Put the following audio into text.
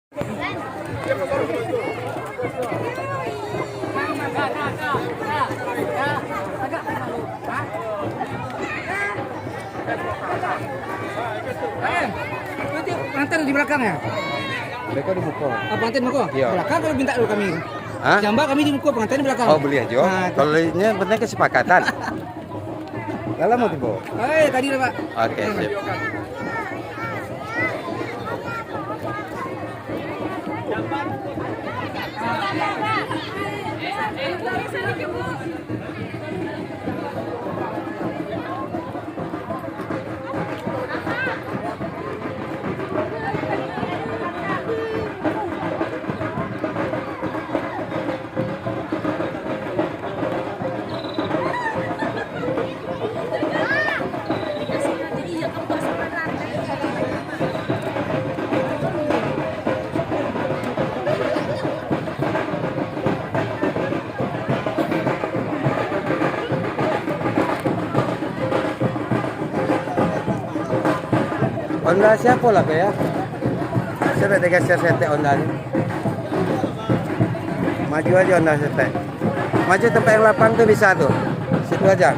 Pengantin di belakang ya? Bako di Bako. Oh, pengantin Bako? Iya. Belakang kalau minta dulu kami. Hah? Jambak kami di Bako, pengantin di belakang. Oh, beli aja. Nah, Kalau ini penting kesepakatan. Lala mau tiba. Tadi lah Pak. Oke, sip. Onda siapa lah ya? Saya tiga sete onda ni. Maju aja onda sete. Maju tempat yang lapang tu bisa tu. Situ aja.